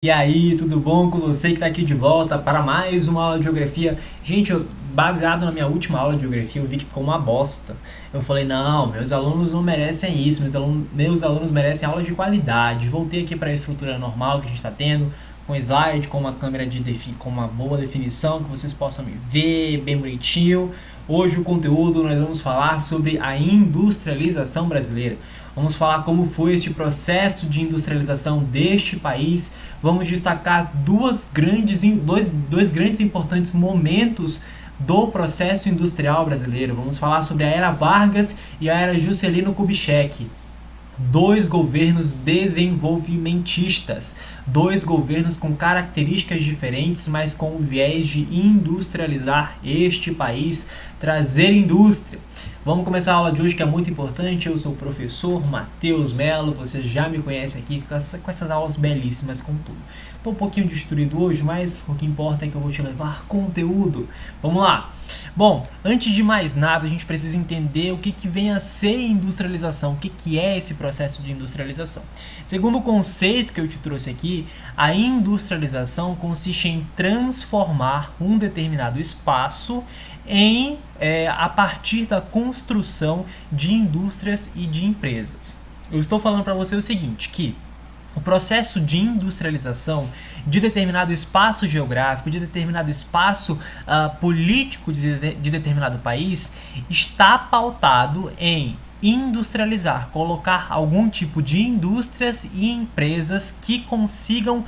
E aí, tudo bom com você que está aqui de volta para mais uma aula de geografia? Gente, baseado na minha última aula de geografia, eu vi que ficou uma bosta. Eu falei, não, meus alunos não merecem isso, meus alunos merecem aula de qualidade. Voltei aqui para a estrutura normal que a gente está tendo, com slide, com uma câmera com uma boa definição, que vocês possam me ver bem bonitinho. Hoje o conteúdo nós vamos falar sobre a industrialização brasileira. Vamos falar como foi este processo de industrialização deste país. Vamos destacar dois grandes e importantes momentos do processo industrial brasileiro. Vamos falar sobre a Era Vargas e a Era Juscelino Kubitschek. Dois governos desenvolvimentistas, dois governos com características diferentes, mas com o viés de industrializar este país, trazer indústria. Vamos começar a aula de hoje, que é muito importante. Eu sou o professor Matheus Melo, você já me conhece aqui com essas aulas belíssimas com tudo. Estou um pouquinho destruído hoje, mas o que importa é que eu vou te levar conteúdo. Vamos lá! Bom, antes de mais nada, a gente precisa entender o que vem a ser industrialização, o que é esse processo de industrialização. Segundo o conceito que eu te trouxe aqui, a industrialização consiste em transformar um determinado espaço a partir da construção de indústrias e de empresas. Eu estou falando para você o seguinte, que o processo de industrialização de determinado espaço geográfico, de determinado espaço político de determinado país, está pautado em industrializar, colocar algum tipo de indústrias e empresas que consigam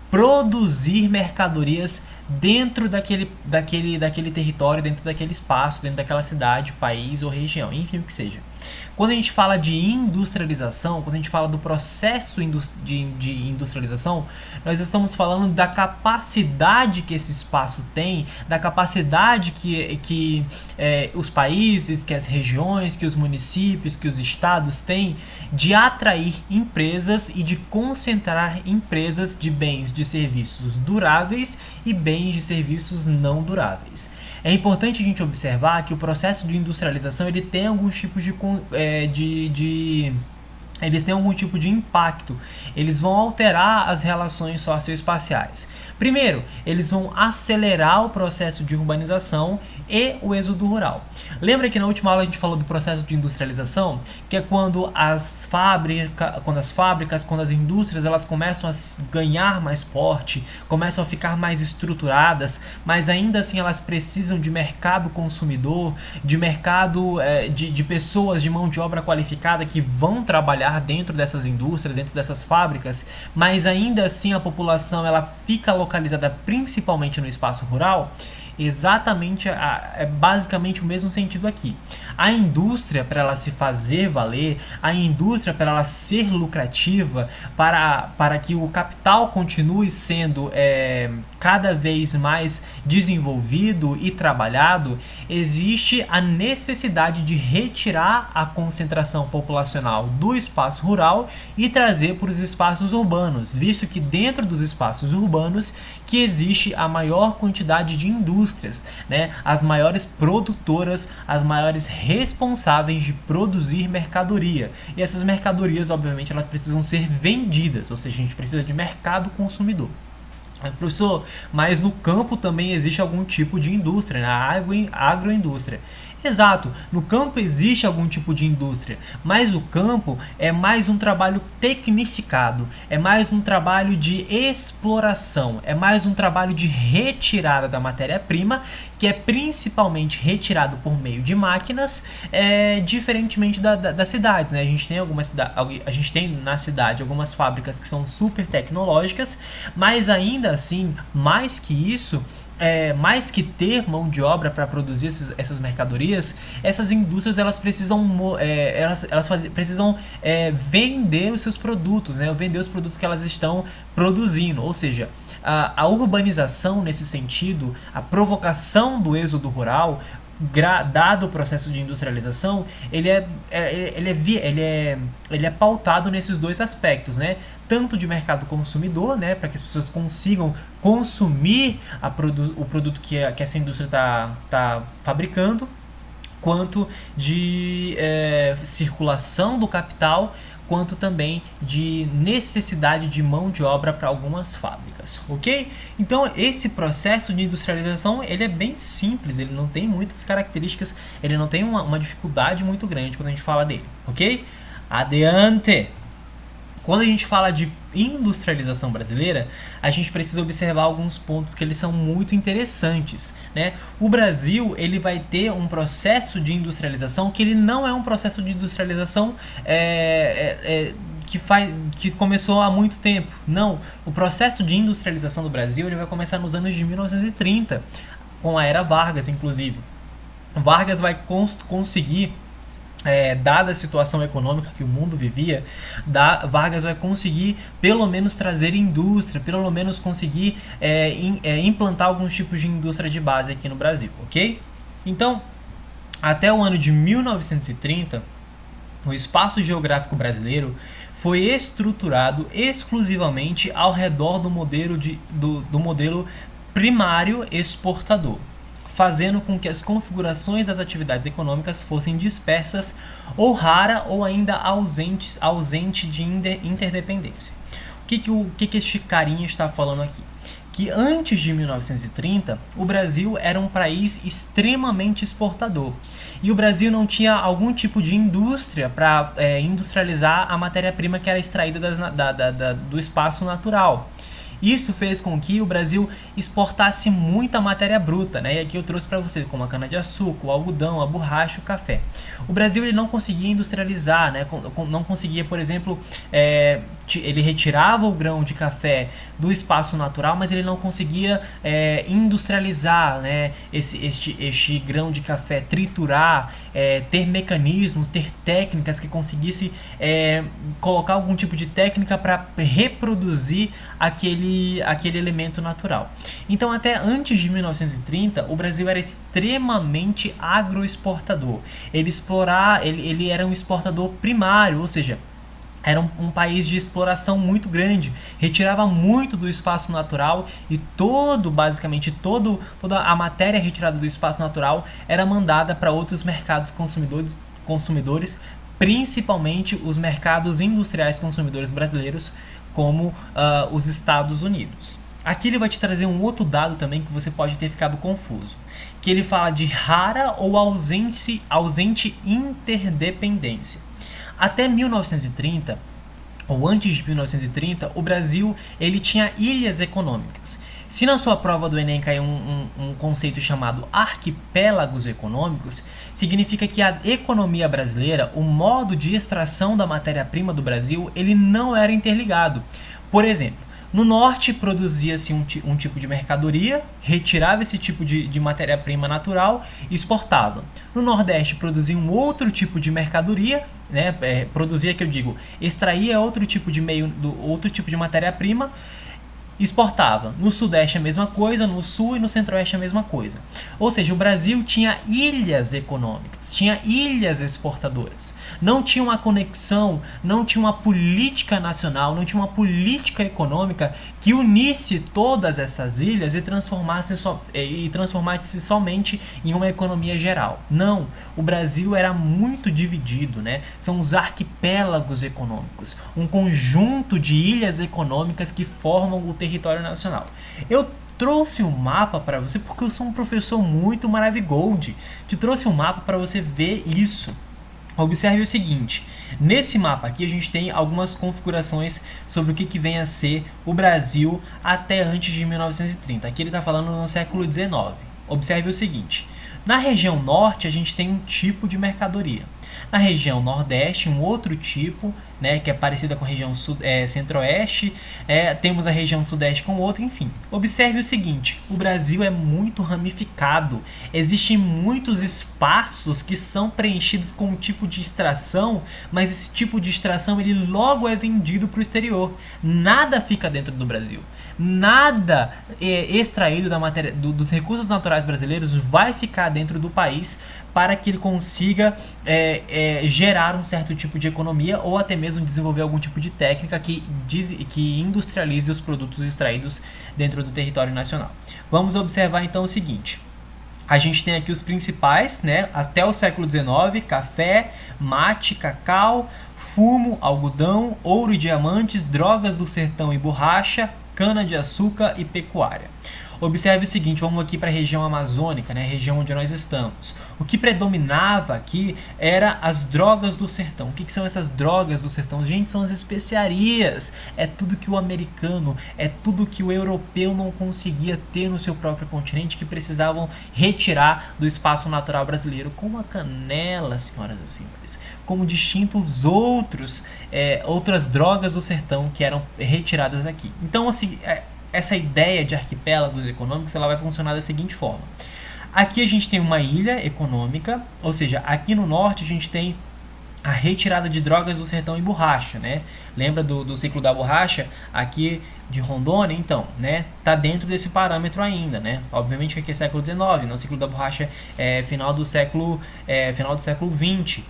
produzir mercadorias dentro daquele território, dentro daquele espaço, dentro daquela cidade, país ou região, enfim, o que seja. Quando a gente fala de industrialização, quando a gente fala do processo de industrialização, nós estamos falando da capacidade que esse espaço tem, da capacidade que os países, que as regiões, que os municípios, que os estados têm de atrair empresas e de concentrar empresas de bens de serviços duráveis e bens de serviços não duráveis. É importante a gente observar que o processo de industrialização ele tem alguns tipos eles têm algum tipo de impacto. Eles vão alterar as relações socioespaciais. Primeiro, eles vão acelerar o processo de urbanização e o êxodo rural. Lembra que na última aula a gente falou do processo de industrialização, que é quando as fábricas, quando as indústrias elas começam a ganhar mais porte, começam a ficar mais estruturadas, mas ainda assim elas precisam de mercado consumidor, de mercado de pessoas, de mão de obra qualificada que vão trabalhar dentro dessas indústrias, dentro dessas fábricas, mas ainda assim a população ela fica localizada principalmente no espaço rural. Exatamente, é basicamente o mesmo sentido aqui. A indústria, para ela se fazer valer, a indústria, para ela ser lucrativa, para que o capital continue sendo cada vez mais desenvolvido e trabalhado, existe a necessidade de retirar a concentração populacional do espaço rural e trazer para os espaços urbanos, visto que dentro dos espaços urbanos que existe a maior quantidade de indústrias, né? As maiores produtoras, as maiores responsáveis de produzir mercadoria. E essas mercadorias, obviamente, elas precisam ser vendidas, ou seja, a gente precisa de mercado consumidor. Professor, mas no campo também existe algum tipo de indústria, na agroindústria. Exato, no campo existe algum tipo de indústria, mas o campo é mais um trabalho tecnificado, é mais um trabalho de exploração, é mais um trabalho de retirada da matéria-prima, que é principalmente retirado por meio de máquinas, diferentemente das cidades, né? A gente tem na cidade algumas fábricas que são super tecnológicas, mas ainda assim, mais que isso, mais que ter mão de obra para produzir essas mercadorias, essas indústrias elas precisam, precisam vender os seus produtos, né? Vender os produtos que elas estão produzindo. Ou seja, a urbanização nesse sentido, a provocação do êxodo rural, dado o processo de industrialização, ele é pautado nesses dois aspectos, né? Tanto de mercado consumidor, né, para que as pessoas consigam consumir o produto que essa indústria está fabricando, quanto de circulação do capital quanto também de necessidade de mão de obra para algumas fábricas, ok? Então esse processo de industrialização ele é bem simples, ele não tem muitas características, ele não tem uma dificuldade muito grande quando a gente fala dele, ok? Adiante! Quando a gente fala de industrialização brasileira, a gente precisa observar alguns pontos que eles são muito interessantes, né? O Brasil ele vai ter um processo de industrialização que ele não é um processo de industrialização que começou há muito tempo. Não, o processo de industrialização do Brasil ele vai começar nos anos de 1930, com a era Vargas, inclusive. Vargas vai conseguir dada a situação econômica que o mundo vivia, Vargas vai conseguir pelo menos trazer indústria, pelo menos conseguir implantar alguns tipos de indústria de base aqui no Brasil, ok? Então, até o ano de 1930, o espaço geográfico brasileiro foi estruturado exclusivamente ao redor do modelo primário exportador, fazendo com que as configurações das atividades econômicas fossem dispersas ou rara ou ainda ausente de interdependência. O que este carinha está falando aqui? Que antes de 1930, o Brasil era um país extremamente exportador. E o Brasil não tinha algum tipo de indústria para industrializar a matéria-prima que era extraída do espaço natural. Isso fez com que o Brasil exportasse muita matéria bruta, né? E aqui eu trouxe para vocês como a cana-de-açúcar, o algodão, a borracha, o café. O Brasil ele não conseguia industrializar, né? Não conseguia, por exemplo, ele retirava o grão de café do espaço natural, mas ele não conseguia industrializar, né? Este grão de café, triturar, ter mecanismos, ter técnicas que conseguisse colocar algum tipo de técnica para reproduzir aquele elemento natural. Então, até antes de 1930, o Brasil era extremamente agroexportador. Ele era um exportador primário, ou seja, era um país de exploração muito grande, retirava muito do espaço natural e basicamente toda a matéria retirada do espaço natural era mandada para outros mercados consumidores, principalmente os mercados industriais consumidores brasileiros, como os Estados Unidos. Aqui ele vai te trazer um outro dado também que você pode ter ficado confuso, que ele fala de rara ou ausente interdependência. Até 1930, ou antes de 1930, o Brasil ele tinha ilhas econômicas. Se na sua prova do Enem cair um conceito chamado arquipélagos econômicos, significa que a economia brasileira, o modo de extração da matéria-prima do Brasil, ele não era interligado. Por exemplo, no norte produzia-se um tipo de mercadoria, retirava esse tipo de matéria-prima natural e exportava. No nordeste produzia um outro tipo de mercadoria, né? Extraía outro tipo de matéria-prima, exportava. No sudeste a mesma coisa, no sul e no centro-oeste a mesma coisa. Ou seja, o Brasil tinha ilhas econômicas, tinha ilhas exportadoras. Não tinha uma conexão, não tinha uma política nacional, não tinha uma política econômica que unisse todas essas ilhas e transformasse somente em uma economia geral. Não, o Brasil era muito dividido, né? São os arquipélagos econômicos, um conjunto de ilhas econômicas que formam o território nacional. Eu trouxe um mapa para você porque eu sou um professor muito maravigold. Te trouxe um mapa para você ver isso. Observe o seguinte, nesse mapa aqui a gente tem algumas configurações sobre o que vem a ser o Brasil até antes de 1930. Aqui ele está falando no século XIX. Observe o seguinte, na região norte a gente tem um tipo de mercadoria. Na região nordeste, um outro tipo, né, que é parecida com a região centro-oeste, temos a região sudeste com outro, enfim. Observe o seguinte, o Brasil é muito ramificado, existem muitos espaços que são preenchidos com um tipo de extração, mas esse tipo de extração ele logo é vendido para o exterior, nada fica dentro do Brasil. Nada extraído da matéria, dos recursos naturais brasileiros vai ficar dentro do país para que ele consiga gerar um certo tipo de economia ou até mesmo desenvolver algum tipo de técnica que industrialize os produtos extraídos dentro do território nacional. Vamos observar então o seguinte. A gente tem aqui os principais, né, até o século XIX: café, mate, cacau, fumo, algodão, ouro e diamantes, drogas do sertão e borracha, cana-de-açúcar e pecuária. Observe o seguinte, vamos aqui para a região amazônica, né, região onde nós estamos. O que predominava aqui era as drogas do sertão. O que são essas drogas do sertão? Gente, são as especiarias. É tudo que o americano, é tudo que o europeu não conseguia ter no seu próprio continente, que precisavam retirar do espaço natural brasileiro, como a canela, senhoras e senhores, como distintos outras drogas do sertão que eram retiradas aqui. Então, assim, essa ideia de arquipélagos econômicos, ela vai funcionar da seguinte forma. Aqui a gente tem uma ilha econômica, ou seja, aqui no norte a gente tem a retirada de drogas do sertão e borracha, né? Lembra do ciclo da borracha aqui de Rondônia? Então, né? Tá dentro desse parâmetro ainda, né? Obviamente que aqui é século XIX, no ciclo da borracha é final do século XX.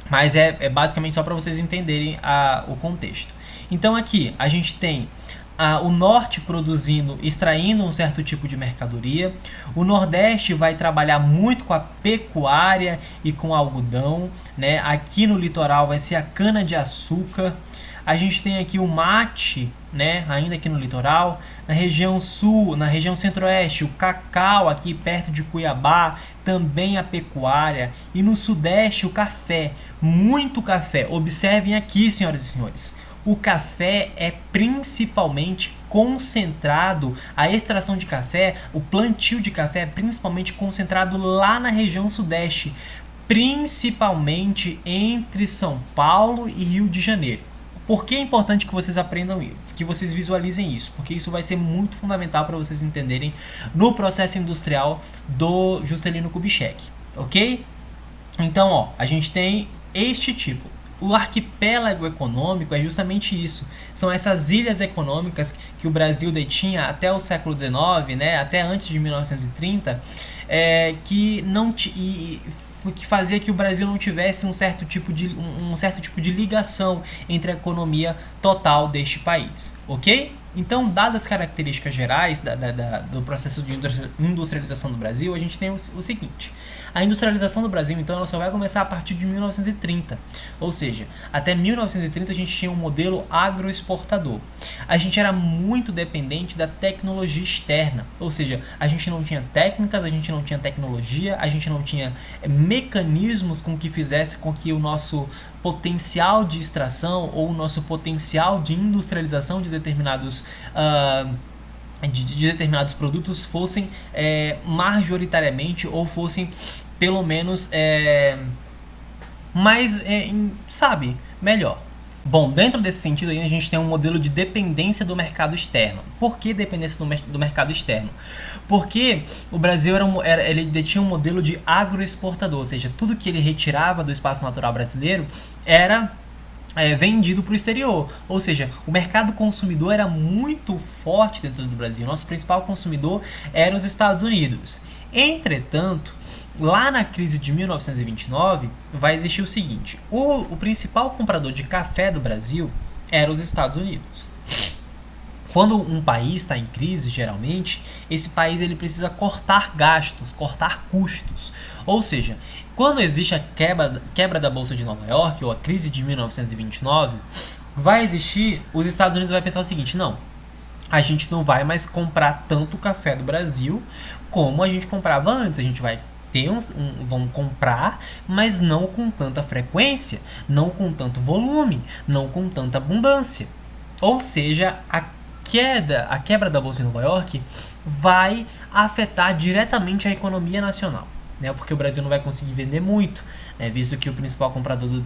Mas é basicamente só para vocês entenderem o contexto. Então aqui a gente tem o norte extraindo um certo tipo de mercadoria. O nordeste vai trabalhar muito com a pecuária e com algodão, né? Aqui no litoral vai ser a cana-de-açúcar. A gente tem aqui o mate, né? Ainda aqui no litoral. Na região sul, na região centro-oeste, o cacau aqui perto de Cuiabá, também a pecuária. E no sudeste, o café, muito café. Observem aqui, senhoras e senhores. O café é principalmente concentrado, a extração de café, o plantio de café é principalmente concentrado lá na região sudeste, principalmente entre São Paulo e Rio de Janeiro. Por que é importante que vocês aprendam isso, que vocês visualizem isso? Porque isso vai ser muito fundamental para vocês entenderem no processo industrial do Juscelino Kubitschek, ok? Então, ó, a gente tem este tipo. O arquipélago econômico é justamente isso. São essas ilhas econômicas que o Brasil detinha até o século XIX, né, até antes de 1930, que fazia que o Brasil não tivesse um certo tipo de ligação entre a economia total deste país, ok? Então, dadas as características gerais do processo de industrialização do Brasil, a gente tem o seguinte. A industrialização do Brasil, então, ela só vai começar a partir de 1930. Ou seja, até 1930 a gente tinha um modelo agroexportador. A gente era muito dependente da tecnologia externa. Ou seja, a gente não tinha técnicas, a gente não tinha tecnologia, a gente não tinha mecanismos com que fizesse com que o nosso potencial de extração ou o nosso potencial de industrialização de determinados produtos fossem majoritariamente ou fossem pelo menos melhor. Bom, dentro desse sentido aí, a gente tem um modelo de dependência do mercado externo. Por que dependência do mercado externo? Porque o Brasil ele detinha um modelo de agroexportador, ou seja, tudo que ele retirava do espaço natural brasileiro era vendido para o exterior. Ou seja, o mercado consumidor era muito forte dentro do Brasil. Nosso principal consumidor era os Estados Unidos. Entretanto, lá na crise de 1929, vai existir o seguinte. O principal comprador de café do Brasil era os Estados Unidos. Quando um país está em crise, geralmente, esse país ele precisa cortar gastos, cortar custos. Ou seja, quando existe a quebra da Bolsa de Nova York, ou a crise de 1929, vai existir, os Estados Unidos vai pensar o seguinte, não, a gente não vai mais comprar tanto café do Brasil como a gente comprava antes, a gente vai vão comprar, mas não com tanta frequência, não com tanto volume, não com tanta abundância. Ou seja, a quebra da Bolsa de Nova York vai afetar diretamente a economia nacional, né? Porque o Brasil não vai conseguir vender muito, né? Visto que o principal comprador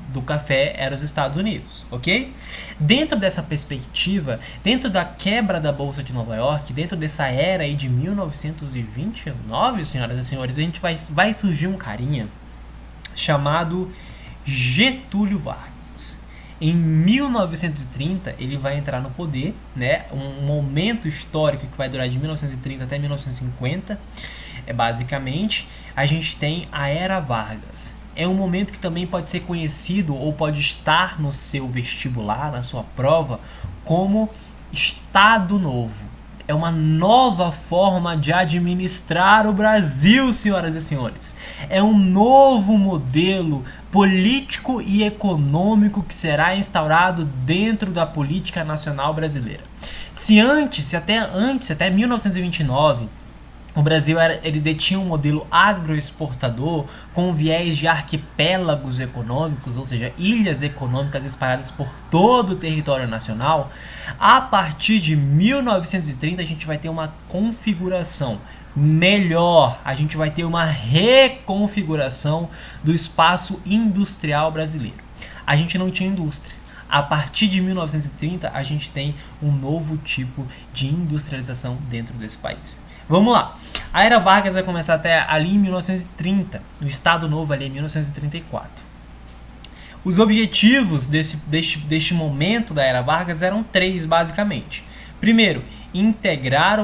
do café era os Estados Unidos, ok? Dentro dessa perspectiva, dentro da quebra da Bolsa de Nova York, dentro dessa era aí de 1929, senhoras e senhores, a gente vai surgir um carinha chamado Getúlio Vargas. Em 1930, ele vai entrar no poder, né? Um momento histórico que vai durar de 1930 até 1950. Basicamente, a gente tem a Era Vargas. É um momento que também pode ser conhecido ou pode estar no seu vestibular, na sua prova, como Estado Novo. É uma nova forma de administrar o Brasil, senhoras e senhores. É um novo modelo político e econômico que será instaurado dentro da política nacional brasileira. Se até 1929, o Brasil ele detinha um modelo agroexportador com viés de arquipélagos econômicos, ou seja, ilhas econômicas espalhadas por todo o território nacional. A partir de 1930 a gente vai ter uma configuração melhor, a gente vai ter uma reconfiguração do espaço industrial brasileiro. A gente não tinha indústria. A partir de 1930 a gente tem um novo tipo de industrialização dentro desse país. Vamos lá. A Era Vargas vai começar até ali em 1930. O Estado Novo ali em 1934. Os objetivos deste momento da Era Vargas eram três, basicamente. Primeiro, integrar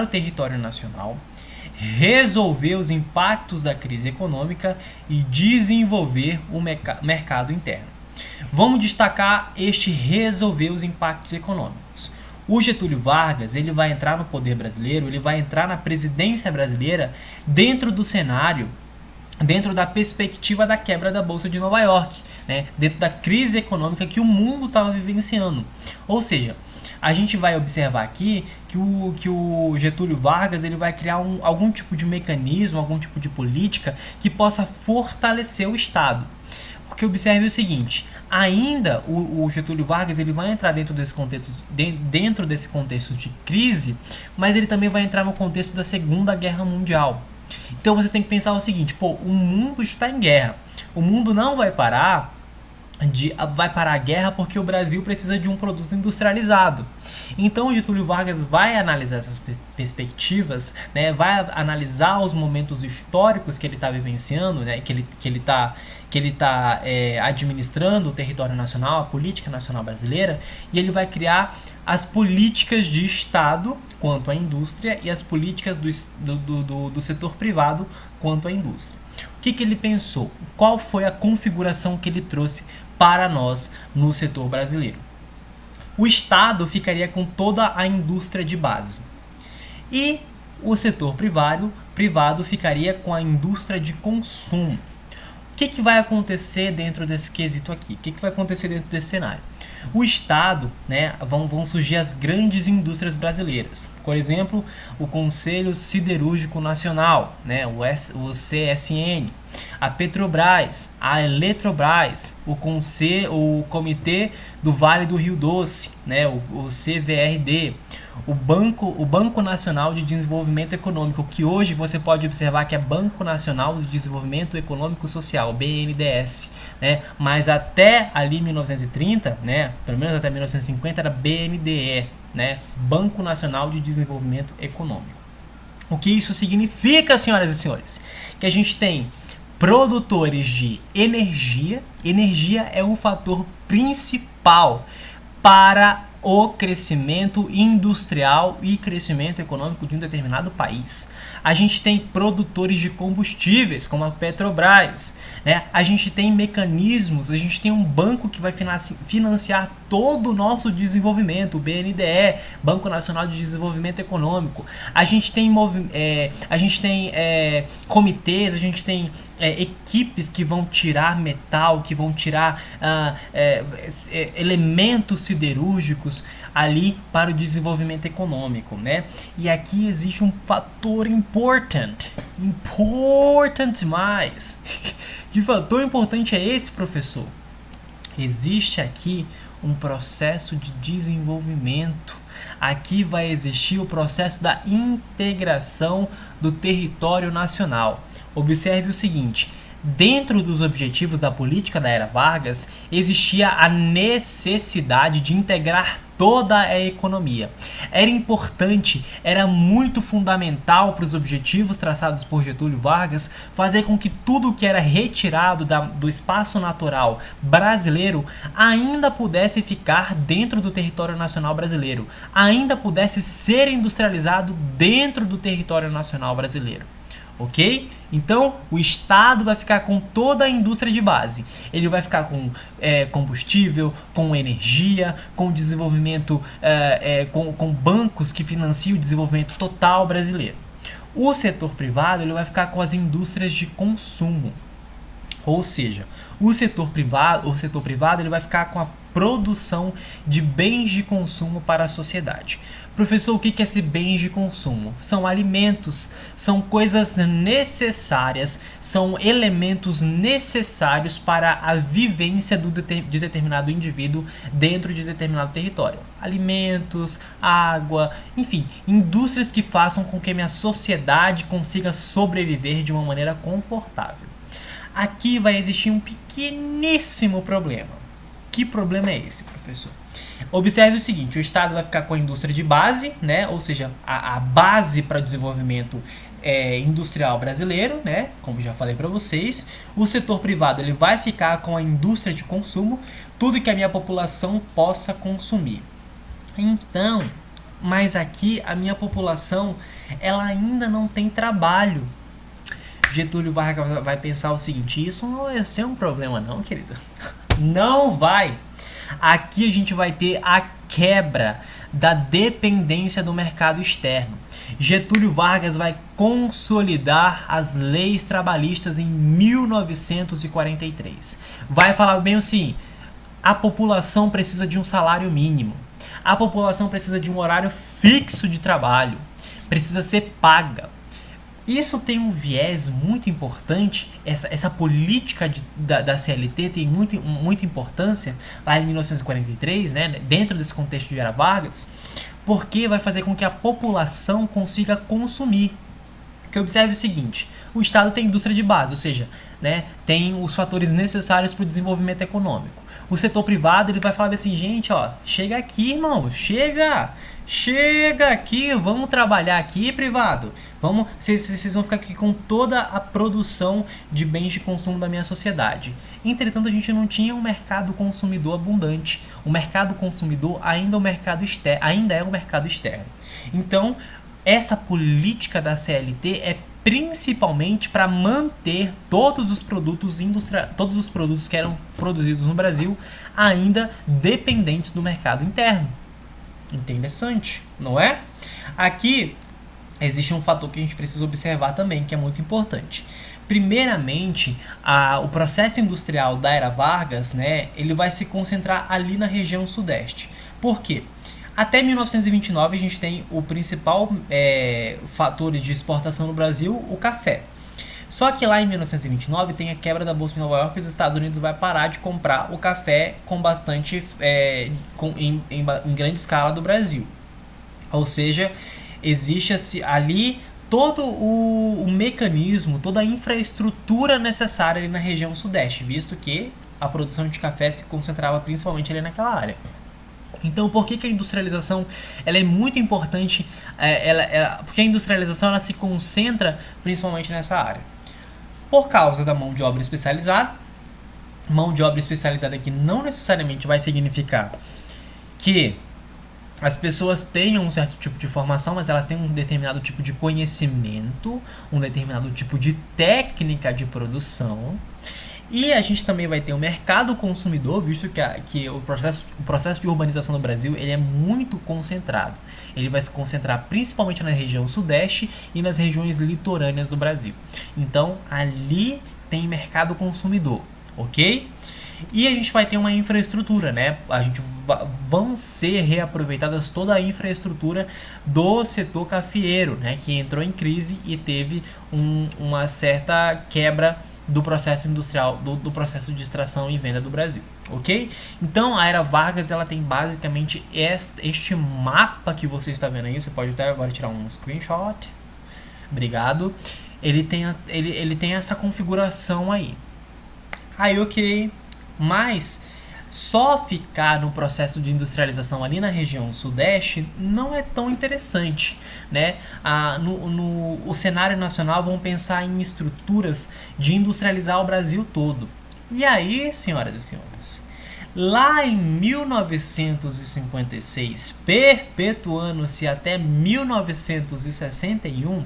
o território nacional, resolver os impactos da crise econômica e desenvolver o mercado interno. Vamos destacar este resolver os impactos econômicos. O Getúlio Vargas ele vai entrar no poder brasileiro, ele vai entrar na presidência brasileira dentro do cenário, dentro da perspectiva da quebra da Bolsa de Nova York, né? Dentro da crise econômica que o mundo estava vivenciando. Ou seja, a gente vai observar aqui que o Getúlio Vargas ele vai criar algum tipo de mecanismo, algum tipo de política que possa fortalecer o Estado. Porque observe o seguinte, ainda o Getúlio Vargas ele vai entrar dentro desse contexto de crise, mas ele também vai entrar no contexto da Segunda Guerra Mundial. Então você tem que pensar o seguinte, o mundo está em guerra, o mundo não vai parar a guerra porque o Brasil precisa de um produto industrializado. Então o Getúlio Vargas vai analisar essas perspectivas, né, vai analisar os momentos históricos que ele está vivenciando, né, que ele está administrando o território nacional, a política nacional brasileira, e ele vai criar as políticas de Estado quanto à indústria e as políticas do setor privado quanto à indústria. O que ele pensou? Qual foi a configuração que ele trouxe para nós no setor brasileiro? O Estado ficaria com toda a indústria de base e o setor privado ficaria com a indústria de consumo. O que vai acontecer dentro desse quesito aqui? O que vai acontecer dentro desse cenário? O Estado, né, vão surgir as grandes indústrias brasileiras. Por exemplo, o Conselho Siderúrgico Nacional, né, o CSN, a Petrobras, a Eletrobras, o Comitê do Vale do Rio Doce, né, o CVRD, o Banco Nacional de Desenvolvimento Econômico, que hoje você pode observar que é Banco Nacional de Desenvolvimento Econômico Social, BNDES, né? Mas até ali 1930, né, pelo menos até 1950 era BNDE, né, Banco Nacional de Desenvolvimento Econômico. O que isso significa, senhoras e senhores? Que a gente tem produtores de energia. Energia é um fator principal para o crescimento industrial e crescimento econômico de um determinado país. A gente tem produtores de combustíveis, como a Petrobras, né? A gente tem mecanismos, a gente tem um banco que vai financiar todo o nosso desenvolvimento, o BNDE, Banco Nacional de Desenvolvimento Econômico. A gente tem comitês, a gente tem equipes que vão tirar metal, que vão tirar elementos siderúrgicos ali para o desenvolvimento econômico, né? E aqui existe um fator importante demais. Que fator importante é esse, professor? Existe aqui um processo de desenvolvimento. Aqui vai existir o processo da integração do território nacional. Observe o seguinte: dentro dos objetivos da política da Era Vargas, existia a necessidade de integrar toda a economia. Era importante, era muito fundamental para os objetivos traçados por Getúlio Vargas fazer com que tudo que era retirado do espaço natural brasileiro ainda pudesse ficar dentro do território nacional brasileiro, ainda pudesse ser industrializado dentro do território nacional brasileiro. ok? Então, o Estado vai ficar com toda a indústria de base. Ele vai ficar com combustível, com energia, com desenvolvimento, com bancos que financiam o desenvolvimento total brasileiro. O setor privado ele vai ficar com as indústrias de consumo. Ou seja, o setor privado ele vai ficar com a produção de bens de consumo para a sociedade. Professor, o que é esse bens de consumo? São alimentos, são coisas necessárias, são elementos necessários para a vivência de determinado indivíduo dentro de determinado território. Alimentos, água, enfim, indústrias que façam com que a minha sociedade consiga sobreviver de uma maneira confortável. Aqui vai existir um pequeníssimo problema. Que problema é esse, professor? Observe o seguinte, o Estado vai ficar com a indústria de base, né? Ou seja, a base para o desenvolvimento industrial brasileiro, né? Como já falei para vocês. O setor privado ele vai ficar com a indústria de consumo, tudo que a minha população possa consumir. Então, mas aqui a minha população ela ainda não tem trabalho. Getúlio Vargas vai pensar o seguinte, isso não vai ser um problema não, querido. Não vai. Aqui a gente vai ter a quebra da dependência do mercado externo. Getúlio Vargas vai consolidar as leis trabalhistas em 1943. Vai falar bem assim, a população precisa de um salário mínimo. A população precisa de um horário fixo de trabalho. Precisa ser paga. Isso tem um viés muito importante, essa política da CLT tem muita importância lá em 1943, né, dentro desse contexto de Era Vargas, porque vai fazer com que a população consiga consumir. Que observe o seguinte, o Estado tem indústria de base, ou seja, né, tem os fatores necessários para o desenvolvimento econômico. O setor privado ele vai falar assim, gente, ó, chega aqui, irmão, chega aqui, vamos trabalhar aqui, privado. Vocês vão ficar aqui com toda a produção de bens de consumo da minha sociedade. Entretanto, a gente não tinha um mercado consumidor abundante. O mercado consumidor ainda é um mercado externo. Então, essa política da CLT é principalmente para manter todos os produtos que eram produzidos no Brasil ainda dependentes do mercado interno. Interessante, não é? Aqui existe um fator que a gente precisa observar também, que é muito importante. Primeiramente, o processo industrial da Era Vargas, né, ele vai se concentrar ali na região sudeste. Por quê? Até 1929 a gente tem o principal fator de exportação no Brasil, o café. Só que lá em 1929 tem a quebra da Bolsa de Nova York e os Estados Unidos vai parar de comprar o café com bastante em grande escala do Brasil. Ou seja, existe ali todo o mecanismo, toda a infraestrutura necessária ali na região sudeste, visto que a produção de café se concentrava principalmente ali naquela área. Então, por que a industrialização ela é muito importante? Porque a industrialização ela se concentra principalmente nessa área. Por causa da mão de obra especializada. Mão de obra especializada que não necessariamente vai significar que as pessoas tenham um certo tipo de formação, mas elas têm um determinado tipo de conhecimento, um determinado tipo de técnica de produção. E a gente também vai ter o mercado consumidor, visto que o processo de urbanização no Brasil ele é muito concentrado. Ele vai se concentrar principalmente na região sudeste e nas regiões litorâneas do Brasil. Então, ali tem mercado consumidor, ok? E a gente vai ter uma infraestrutura, né? Vão ser reaproveitadas toda a infraestrutura do setor cafeeiro, né? Que entrou em crise e teve uma certa quebra do processo industrial, do processo de extração e venda do Brasil, ok? Então a Era Vargas ela tem basicamente este mapa que você está vendo aí, você pode até agora tirar um screenshot, obrigado, ele tem essa configuração aí, ok, mas só ficar no processo de industrialização ali na região sudeste não é tão interessante, né? No cenário nacional vão pensar em estruturas de industrializar o Brasil todo. E aí, senhoras e senhores, lá em 1956, perpetuando-se até 1961,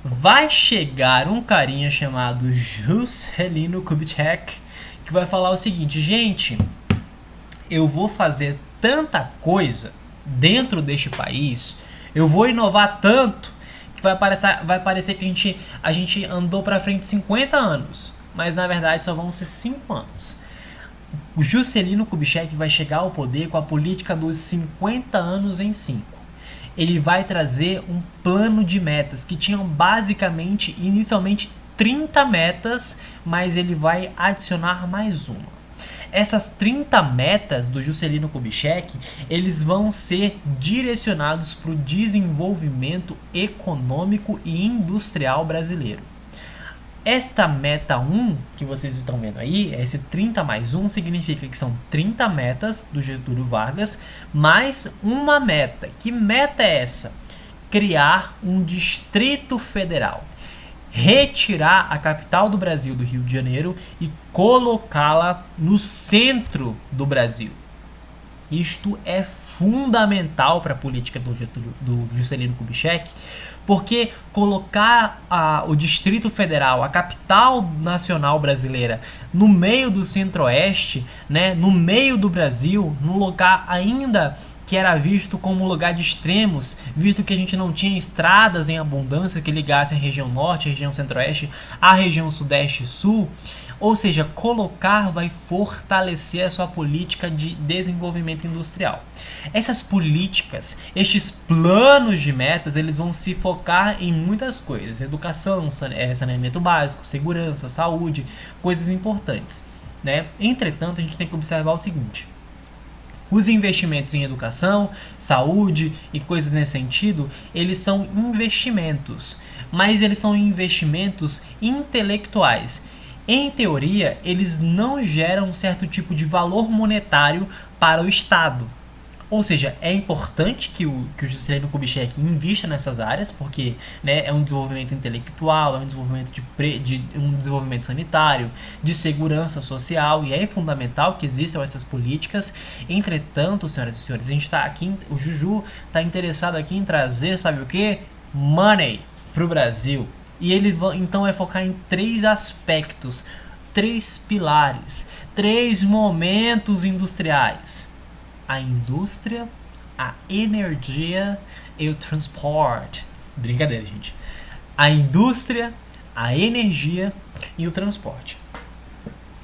vai chegar um carinha chamado Juscelino Kubitschek que vai falar o seguinte: gente, eu vou fazer tanta coisa dentro deste país, eu vou inovar tanto que vai parecer que a gente andou para frente 50 anos, mas na verdade só vão ser 5 anos. O Juscelino Kubitschek vai chegar ao poder com a política dos 50 anos em 5. Ele vai trazer um plano de metas que tinham basicamente, inicialmente, 30 metas, mas ele vai adicionar mais uma. Essas 30 metas do Juscelino Kubitschek, eles vão ser direcionados para o desenvolvimento econômico e industrial brasileiro. Esta meta 1 que vocês estão vendo aí, esse 30 mais 1, significa que são 30 metas do Getúlio Vargas, mais uma meta. Que meta é essa? Criar um Distrito Federal. Retirar a capital do Brasil, do Rio de Janeiro, e colocá-la no centro do Brasil. Isto é fundamental para a política do Juscelino Kubitschek, porque colocar o Distrito Federal, a capital nacional brasileira, no meio do Centro-Oeste, né, no meio do Brasil, num lugar ainda que era visto como um lugar de extremos, visto que a gente não tinha estradas em abundância que ligassem a região norte, a região centro-oeste, a região sudeste e sul. Ou seja, colocar vai fortalecer a sua política de desenvolvimento industrial. Essas políticas, estes planos de metas, eles vão se focar em muitas coisas: educação, saneamento básico, segurança, saúde, coisas importantes, né? Entretanto, a gente tem que observar o seguinte: os investimentos em educação, saúde e coisas nesse sentido, eles são investimentos, mas eles são investimentos intelectuais. Em teoria, eles não geram um certo tipo de valor monetário para o Estado. Ou seja, é importante que o Juscelino Kubitschek invista nessas áreas, porque, né, é um desenvolvimento intelectual, é um desenvolvimento um desenvolvimento sanitário, de segurança social, e é fundamental que existam essas políticas. Entretanto, senhoras e senhores, a gente está aqui, o Juju está interessado aqui em trazer, sabe o que? Money para o Brasil. E ele então vai focar em 3 aspectos, 3 pilares, 3 momentos industriais: a indústria, a energia e o transporte. Brincadeira, gente. A indústria, a energia e o transporte.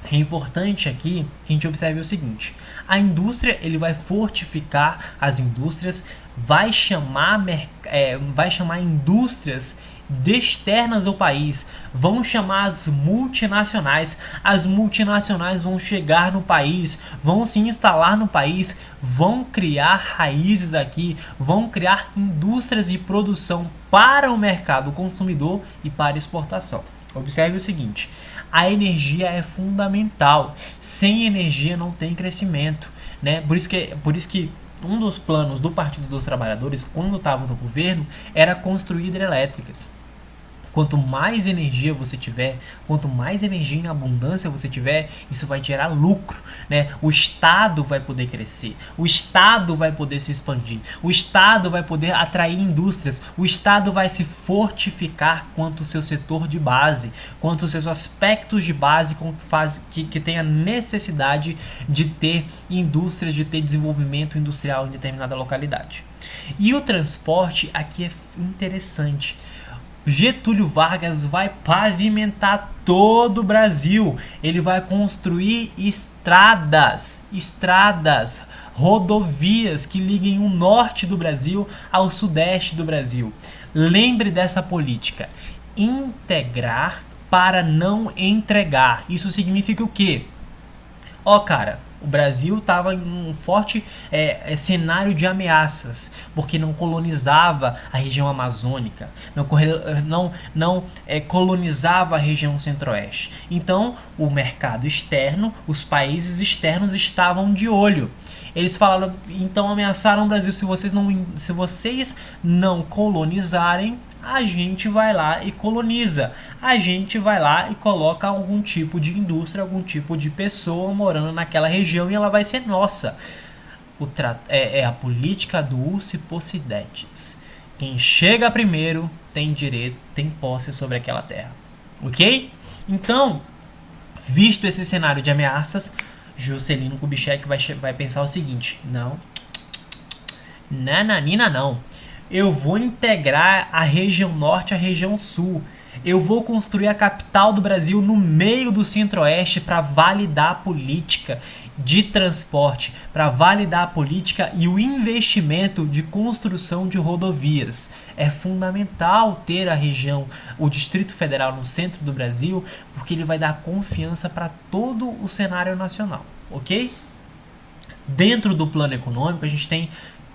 É importante aqui que a gente observe o seguinte: a indústria, ele vai fortificar as indústrias, vai chamar indústrias externas ao país, vão chamar as multinacionais vão chegar no país, vão se instalar no país, vão criar raízes aqui, vão criar indústrias de produção para o mercado consumidor e para exportação. Observe o seguinte: a energia é fundamental, sem energia não tem crescimento, né? Por isso que um dos planos do Partido dos Trabalhadores, quando estava no governo, era construir hidrelétricas. Quanto mais energia você tiver, quanto mais energia em abundância você tiver, isso vai gerar lucro, né? O Estado vai poder crescer, o Estado vai poder se expandir, o Estado vai poder atrair indústrias, o Estado vai se fortificar quanto o seu setor de base, quanto os seus aspectos de base que tem a necessidade de ter indústrias, de ter desenvolvimento industrial em determinada localidade. E o transporte aqui é interessante. Getúlio Vargas vai pavimentar todo o Brasil. Ele vai construir estradas, rodovias que liguem o norte do Brasil ao sudeste do Brasil. Lembre dessa política: integrar para não entregar. Isso significa o quê? Cara, o Brasil estava em um forte cenário de ameaças, porque não colonizava a região amazônica, não colonizava a região centro-oeste. Então, o mercado externo, os países externos estavam de olho. Eles falaram, então ameaçaram o Brasil: se vocês não colonizarem, a gente vai lá e coloniza. A gente vai lá e coloca algum tipo de indústria, algum tipo de pessoa morando naquela região e ela vai ser nossa. É a política do Usipo Sidetes. Quem chega primeiro tem direito, tem posse sobre aquela terra. Ok? Então, visto esse cenário de ameaças, Juscelino Kubitschek vai pensar o seguinte: não, nananina não. Eu vou integrar a região norte à região sul. Eu vou construir a capital do Brasil no meio do centro-oeste para validar a política de transporte, para validar a política e o investimento de construção de rodovias. É fundamental ter a região, o Distrito Federal no centro do Brasil, porque ele vai dar confiança para todo o cenário nacional, ok? Dentro do plano econômico a gente tem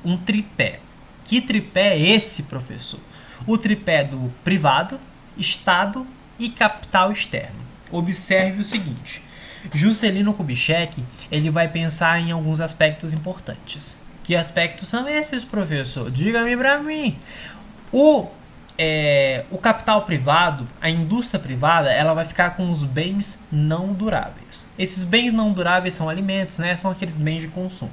um tripé. Que tripé é esse, professor? O tripé do privado, Estado e capital externo. Observe o seguinte: Juscelino Kubitschek ele vai pensar em alguns aspectos importantes. Que aspectos são esses, professor? Diga-me para mim. O capital privado, a indústria privada, ela vai ficar com os bens não duráveis. Esses bens não duráveis são alimentos, né? São aqueles bens de consumo.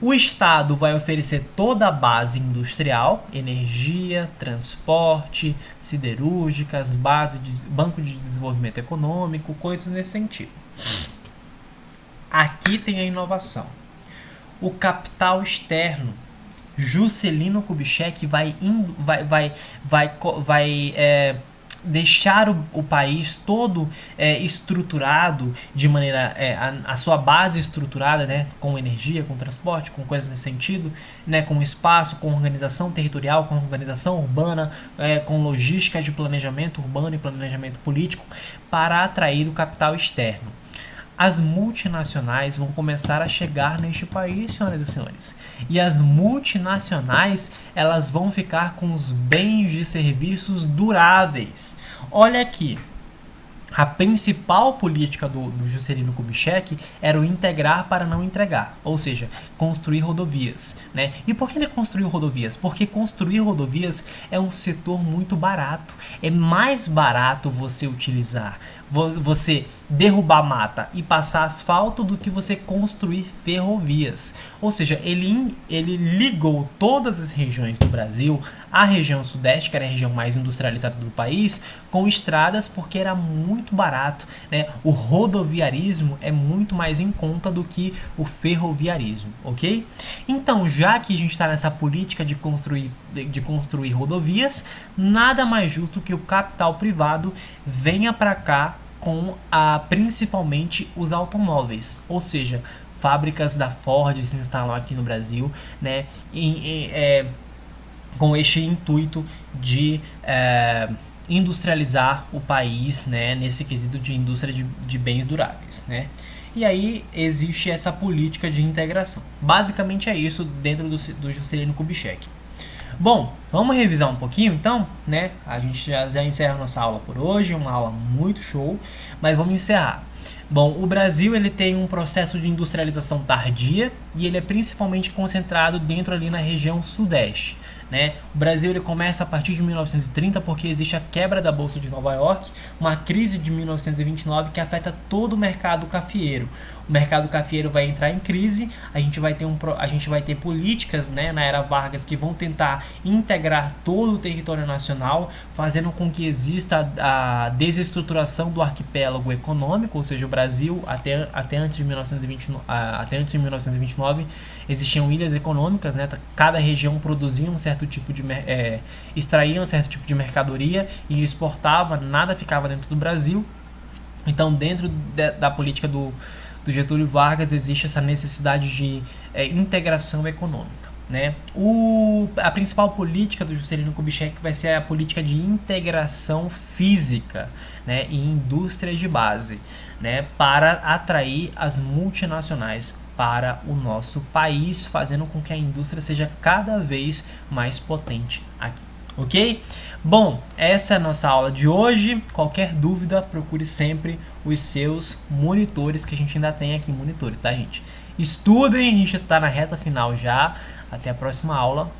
O Estado vai oferecer toda a base industrial, energia, transporte, siderúrgicas, base de banco de desenvolvimento econômico, coisas nesse sentido. Aqui tem a inovação. O capital externo, Juscelino Kubitschek vai deixar o país todo estruturado de maneira a sua base estruturada, né, com energia, com transporte, com coisas nesse sentido, né, com espaço, com organização territorial, com organização urbana, com logística de planejamento urbano e planejamento político para atrair o capital externo. As multinacionais vão começar a chegar neste país, senhoras e senhores. E as multinacionais, elas vão ficar com os bens de serviços duráveis. Olha aqui. A principal política do Juscelino Kubitschek era o integrar para não entregar, ou seja, construir rodovias, né? E por que ele construiu rodovias? Porque construir rodovias é um setor muito barato. É mais barato você utilizar, você derrubar mata e passar asfalto do que você construir ferrovias. Ou seja, ele ligou todas as regiões do Brasil, a região sudeste, que era a região mais industrializada do país, com estradas porque era muito barato, né? O rodoviarismo é muito mais em conta do que o ferroviarismo, ok? Então, já que a gente está nessa política de construir rodovias, nada mais justo que o capital privado venha para cá com principalmente os automóveis, ou seja, fábricas da Ford se instalam aqui no Brasil, né? Com este intuito de industrializar o país, né, nesse quesito de indústria de bens duráveis, né? E aí existe essa política de integração. Basicamente é isso dentro do Juscelino Kubitschek. Bom, vamos revisar um pouquinho então, né? A gente já encerra a nossa aula por hoje, uma aula muito show, mas vamos encerrar. Bom, o Brasil ele tem um processo de industrialização tardia e ele é principalmente concentrado dentro ali na região sudeste, né? O Brasil ele começa a partir de 1930 porque existe a quebra da Bolsa de Nova York, uma crise de 1929 que afeta todo o mercado cafeeiro. O mercado cafeeiro vai entrar em crise, a gente vai ter políticas, né, na era Vargas que vão tentar integrar todo o território nacional, fazendo com que exista a desestruturação do arquipélago econômico, ou seja, o Brasil até antes de 1929 existiam ilhas econômicas, né? Cada região produzia um certo tipo de extraía um certo tipo de mercadoria e exportava, nada ficava dentro do Brasil. Então, dentro da política do Getúlio Vargas existe essa necessidade de integração econômica, né? A principal política do Juscelino Kubitschek vai ser a política de integração física, né, e indústrias de base, né, para atrair as multinacionais para o nosso país, fazendo com que a indústria seja cada vez mais potente aqui. Ok? Bom, essa é a nossa aula de hoje. Qualquer dúvida, procure sempre os seus monitores, que a gente ainda tem aqui monitores, tá, gente? Estudem, a gente está na reta final já. Até a próxima aula.